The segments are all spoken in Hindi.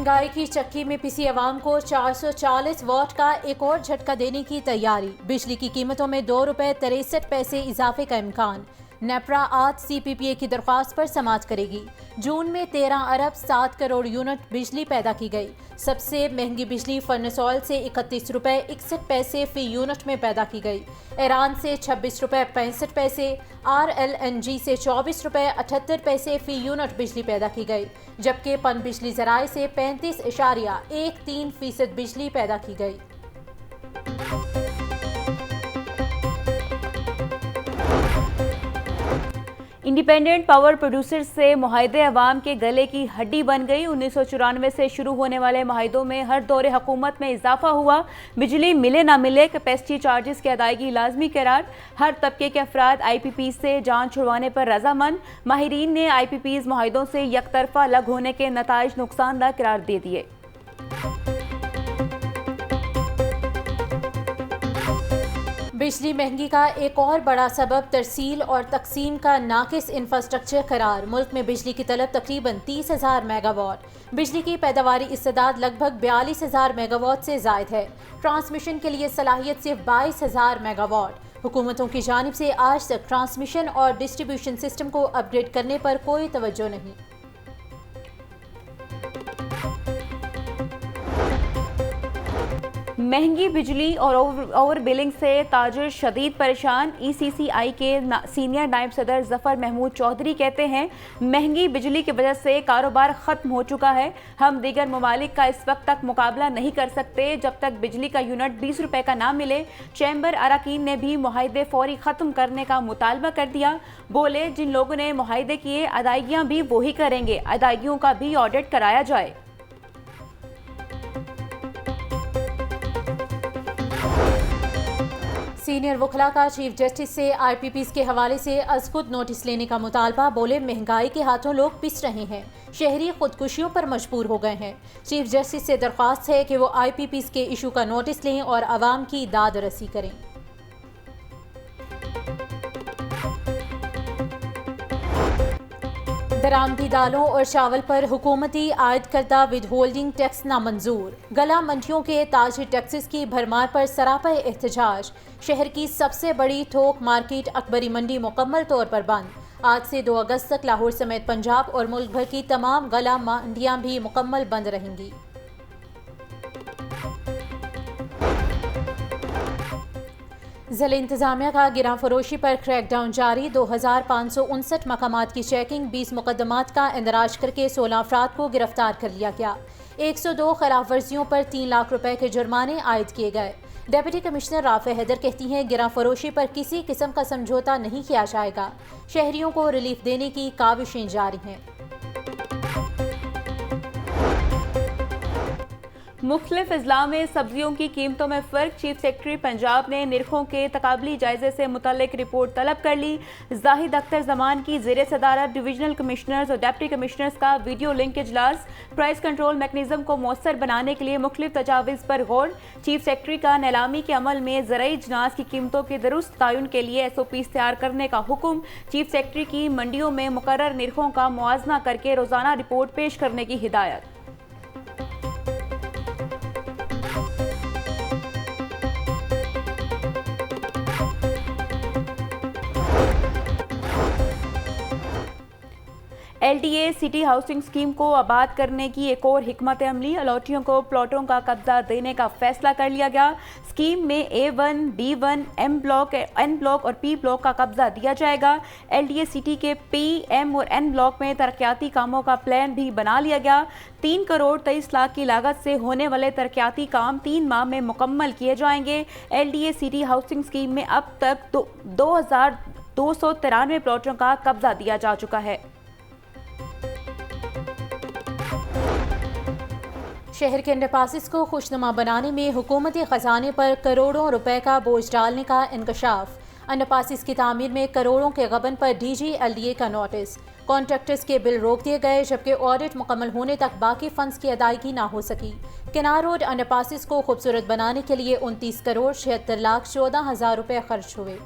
महंगाई की चक्की में पिसी अवाम को 440 वॉट का एक और झटका देने की तैयारी। बिजली की कीमतों में ₹2.63 इजाफे का इम्कान। नेपरा आज CPPA की दरख्वास्त पर समाअत करेगी। जून में 13 अरब 7 करोड़ यूनिट बिजली पैदा की गई। सबसे महंगी बिजली फर्नेस ऑयल से ₹31.61 फी यूनिट में पैदा की गई। ईरान से ₹26.65, RLNG से ₹24.78 फी यूनिट बिजली पैदा की गई, जबकि पन बिजली ज़राए से 35.13% बिजली पैदा की गई। इंडिपेंडेंट पावर प्रोड्यूसर से मुआहदे अवाम के गले की हड्डी बन गई। 1994 से शुरू होने वाले मुआहदों में हर दौरे हुकूमत में इजाफा हुआ। बिजली मिले ना मिले कैपेसिटी चार्जेस की अदायगी लाजमी करार। हर तबके के अफराद IPP से जान छुड़वाने पर रजामंद। माहिरीन ने IPPs मुआहदों से यकतरफा अलग होने के नताइज नुकसानदा करार दे दिए। बिजली महंगी का एक और बड़ा सबब तरसील और तकसीम का नाकिस इंफ्रास्ट्रक्चर करार। मुल्क में बिजली की तलब तकरीबन 30,000 मेगावाट। बिजली की पैदावारी इस्तेदाद लगभग 42,000 मेगावाट से जायद है। ट्रांसमिशन के लिए सलाहियत सिर्फ 22,000 मेगावाट। हुकूमतों की जानिब से आज तक ट्रांसमिशन और डिस्ट्रीब्यूशन सिस्टम को अपग्रेड करने पर कोई तवज्जो नहीं। महंगी बिजली और ओवर बिलिंग से ताजिर शदीद परेशान। ECCI के सीनियर नायब सदर जफर महमूद चौधरी कहते हैं, महंगी बिजली की वजह से कारोबार ख़त्म हो चुका है। हम दीगर ममालिक का इस वक्त तक मुकाबला नहीं कर सकते जब तक बिजली का यूनिट 20 रुपए का ना मिले। चैम्बर अरकान ने भी मुआहदे फौरी ख़त्म करने का मुतालबा कर दिया। बोले, जिन लोगों ने मुआहदे किए अदायगियाँ भी वही करेंगे, अदायगियों का भी ऑडिट कराया जाए। सीनियर वकला का चीफ जस्टिस से IPPs के हवाले से अज खुद नोटिस लेने का मुतालबा। बोले, महंगाई के हाथों लोग पिस रहे हैं, शहरी खुदकुशियों पर मजबूर हो गए हैं। चीफ जस्टिस से दरख्वास्त है कि वो IPPs के इशू का नोटिस लें और आवाम की दाद रसी करें। दरामदी दालों और चावल पर हुकूमती आयद करदा विद होल्डिंग टैक्स नामंजूर। गला मंडियों के ताजी टैक्सेस की भरमार पर सरापा एहतजाज। शहर की सबसे बड़ी थोक मार्केट अकबरी मंडी मुकम्मल तौर पर बंद। आज से 2 अगस्त तक लाहौर समेत पंजाब और मुल्क भर की तमाम गला मंडियां भी मुकम्मल बंद रहेंगी। ज़िला इंतजामिया का गिरा फरोशी पर क्रैकडाउन जारी। 2559 मकामात की चेकिंग, 20 मुकदमात का इंदराज करके 16 अफराद को गिरफ्तार कर लिया गया। 102 खिलाफ वर्जियों पर 3 लाख रुपए के जुर्माने आयद किए गए। डिप्टी कमिश्नर राफे हैदर कहती हैं, गिरा फरोशी पर किसी किस्म का समझौता नहीं किया जाएगा। शहरियों को रिलीफ देने की काविशें जारी हैं। मुख्तलिफ अजला में सब्जियों की कीमतों में फ़र्क। चीफ सेक्रेटरी पंजाब ने निरखों के तकाबली जायजे से मुतल्लिक रिपोर्ट तलब कर ली। जाहिद अख्तर जमान की ज़ेर सदारत डिविजनल कमिश्नर्स और डिप्टी कमिश्नर्स का वीडियो लिंक इजलास। प्राइस कंट्रोल मैकेनिज्म को मौसर बनाने के लिए मुख्तलिफ तजावीज़ पर गौर। चीफ सेक्रेटरी का नीलामी के अमल में ज़रई जनास की कीमतों के दुरुस्त तयन के लिए SOPs तैयार करने का हुक्म। चीफ सेक्रेटरी की मंडियों में मुकर्रर निरखों का मुआवजा करके रोज़ाना रिपोर्ट पेश करने की हिदायत। LDA सिटी हाउसिंग स्कीम को आबाद करने की एक और हिकमत अमली। अलॉटियों को प्लॉटों का कब्जा देने का फैसला कर लिया गया। स्कीम में A1, B1, M block, N block और P ब्लॉक का कब्जा दिया जाएगा। LDA सिटी के P, M और N ब्लॉक में तरक्याती कामों का प्लान भी बना लिया गया। 3 करोड़ 23 लाख की लागत से होने वाले तरक्याती काम 3 माह में मुकम्मल किए जाएंगे। LDA सिटी हाउसिंग स्कीम में अब तक 2293 प्लॉटों का कब्जा दिया जा चुका है। शहर के अंडरपासिस को खुशनुमा बनाने में हुकूमती खजाने पर करोड़ों रुपए का बोझ डालने का इंकशाफ। अंडरपासिस की तामीर में करोड़ों के गबन पर DG LDA का नोटिस। कॉन्ट्रैक्टर्स के बिल रोक दिए गए, जबकि ऑडिट मुकम्मल होने तक बाकी फंड्स की अदायगी ना हो सकी। किनार रोड अंडरपासिस को खूबसूरत बनाने के लिए 29 करोड़ 76 लाख 14 हज़ार रुपए खर्च हुए।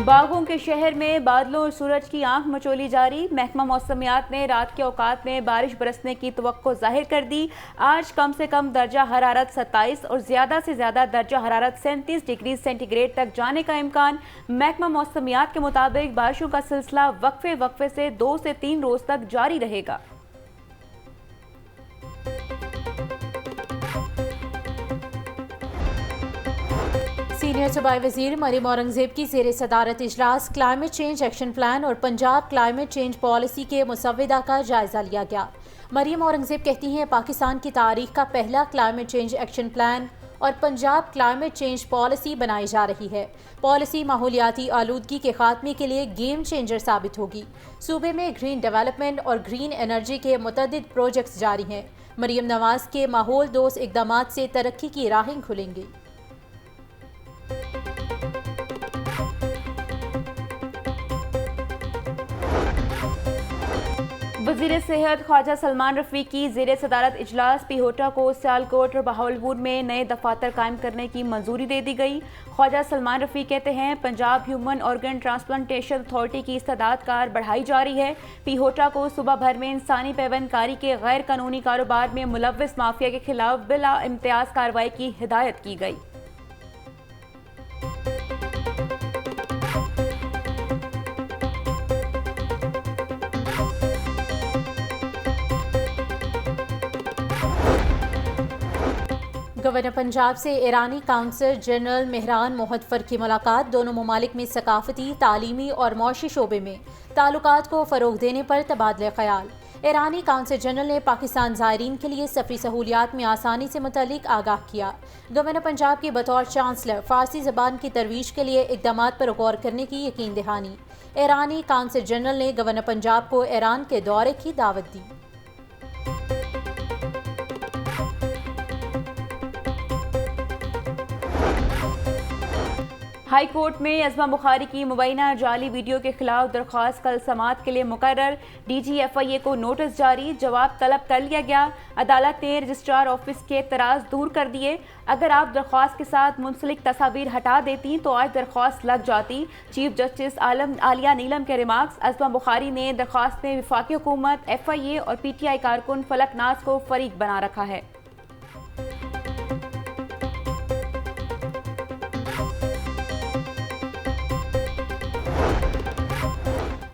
बागों के शहर में बादलों और सूरज की आंख मचोली जारी। महकमा मौसमियात ने रात के औकात में बारिश बरसने की तवक्को जाहिर कर दी। आज कम से कम दर्जा हरारत 27 और ज़्यादा से ज़्यादा दर्जा हरारत 37 डिग्री सेंटीग्रेड तक जाने का इम्कान। महकमा मौसमियात के मुताबिक बारिशों का सिलसिला वक्फे से 2 से 3 रोज़ तक जारी रहेगा। सीनियर सूबाई वज़ीर मरीम औरंगज़ेब की ज़ेर सदारत इजलास क्लाइमेट चेंज एक्शन प्लान और पंजाब क्लाइमेट चेंज पॉलिसी के मुसव्विदा का जायज़ा लिया गया। मरीम औरंगज़ेब कहती हैं पाकिस्तान की तारीख का पहला क्लाइमेट चेंज एक्शन प्लान और पंजाब क्लाइमेट चेंज पॉलिसी बनाई जा रही है। पॉलिसी माहौलियाती आलूदगी के खात्मे के लिए गेम चेंजर साबित होगी। सूबे में ग्रीन डेवलपमेंट और ग्रीन एनर्जी के मुतअद्दिद प्रोजेक्ट्स जारी हैं। मरीम नवाज के माहौल दोस्त इक़दामात से तरक्की की राहें खुलेंगी। वज़ीर सेहत ख्वाजा सलमान रफ़ी की ज़ेर सदारत इजलास पिहोटा को सियालकोट और बहावलपुर में नए दफातर कायम करने की मंजूरी दे दी गई। ख्वाजा सलमान रफ़ी कहते हैं Punjab human organ transplantation authority की इस्तेदाद कार बढ़ाई जा रही है। पिहोटा को सूबा भर में इंसानी पैवंदकारी के गैर कानूनी कारोबार में मुलव्वस माफिया के खिलाफ बिला इम्तियाज़ कार्रवाई की हिदायत की गई। गवर्नर पंजाब से ईरानी काउंसल जनरल मेहरान मोहद्दफर की मुलाकात। दोनों ममालिक में सकाफती, तालीमी और मौशी शोबे में ताल्लुकात को फ़रोग देने पर तबादला ख्याल। ईरानी काउंसल जनरल ने पाकिस्तान ज़ायरीन के लिए सफरी सहूलियात में आसानी से मुतल्लिक आगाह किया। गवर्नर पंजाब की बतौर चांसलर फ़ारसी ज़बान की तरवीज के लिए इक़दामात पर गौर करने की यकीन दहानी। ईरानी काउंसल जनरल ने गवर्नर पंजाब को ईरान के दौरे की दावत दी। हाई कोर्ट में अज़मा बुखारी की मुबैना जाली वीडियो के खिलाफ दरख्वास्त कल समाअत के लिए मुकर्रर। DGFIA को नोटिस जारी, जवाब तलब कर लिया गया। अदालत ने रजिस्ट्रार ऑफिस के एतराज़ दूर कर दिए। अगर आप दरख्वास्त के साथ मुंसलिक तस्वीर हटा देती तो आज दरख्वास्त लग जाती। चीफ जस्टिस आलिया नीलम के रिमार्क्स। अज़मा बुखारी ने दरख्वास्त में वफाकी हुकूमत, FIA और PTI कारकुन फलक नाज को फरीक बना रखा है।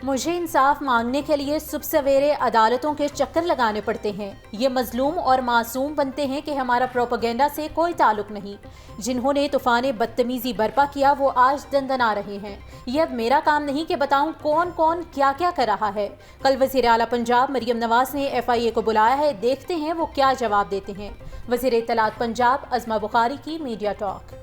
मुझे इंसाफ मांगने के लिए सुबह सवेरे अदालतों के चक्कर लगाने पड़ते हैं। ये मजलूम और मासूम बनते हैं कि हमारा प्रोपेगेंडा से कोई ताल्लुक नहीं। जिन्होंने तूफान बदतमीजी बर्पा किया वो आज दंदना रहे हैं। ये अब मेरा काम नहीं कि बताऊं कौन कौन क्या क्या कर रहा है। कल वज़ीर आला पंजाब मरीम नवाज ने FIA को बुलाया है, देखते हैं वो क्या जवाब देते हैं। वज़ीर इत्तलात पंजाब अज़मा बुखारी की मीडिया टॉक।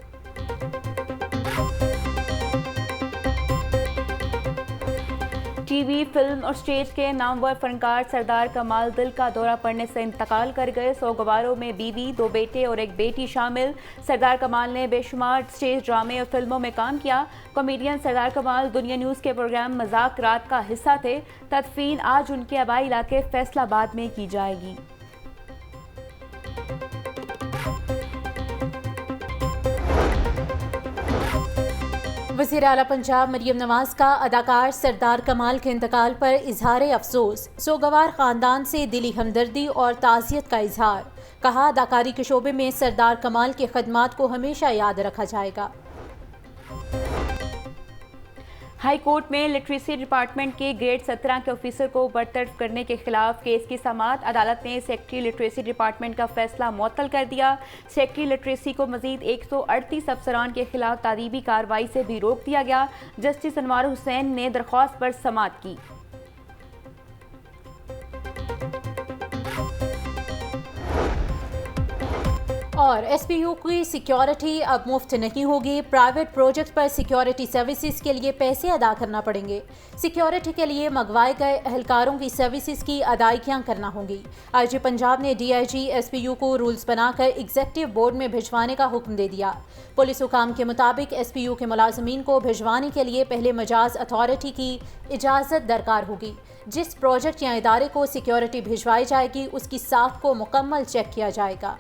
टीवी, फिल्म और स्टेज के नामवर फनकार सरदार कमाल दिल का दौरा पड़ने से इंतकाल कर गए। सोगवारों में बीवी, 2 बेटे और 1 बेटी शामिल। सरदार कमाल ने बेशुमार स्टेज ड्रामे और फिल्मों में काम किया। कॉमेडियन सरदार कमाल दुनिया न्यूज़ के प्रोग्राम मजाक रात का हिस्सा थे। तदफीन आज उनके आबाई इलाके फैसलाबाद में की जाएगी। वज़ीर आला पंजाब मरीम नवाज का अदाकार सरदार कमाल के इंतकाल पर इजहार अफसोस। सोगवार ख़ानदान से दिली हमदर्दी और ताज़ियत का इजहार। कहा अदाकारी के शोबे में सरदार कमाल के खदमात को हमेशा याद रखा जाएगा। हाई कोर्ट में लिटरेसी डिपार्टमेंट के ग्रेड 17 के ऑफिसर को बरतरफ करने के खिलाफ केस की समाअत। अदालत ने सेक्रेटरी लिटरेसी डिपार्टमेंट का फैसला मुअत्तल कर दिया। सेक्रेटरी लिटरेसी को मजीद 138 अफसरान के खिलाफ तादीबी कार्रवाई से भी रोक दिया गया। जस्टिस अनवार हुसैन ने दरख्वास्त पर समाअत की। और SPU की सिक्योरिटी अब मुफ्त नहीं होगी। प्राइवेट प्रोजेक्ट पर सिक्योरिटी सर्विसेज के लिए पैसे अदा करना पड़ेंगे। सिक्योरिटी के लिए मंगवाए गए एहलकारों की सर्विसेज की अदायगियां करना होंगी। IG पंजाब ने DIG SPU को रूल्स बनाकर एग्जीक्यूटिव बोर्ड में भिजवाने का हुक्म दे दिया। पुलिस हुकाम के मुताबिक SPU के मुलाजमीन को भिजवाने के लिए पहले मजाज अथॉरिटी की इजाज़त दरकार होगी। जिस प्रोजेक्ट या इदारे को सिक्योरिटी भिजवाई जाएगी उसकी साख को मुकम्मल चेक किया जाएगा।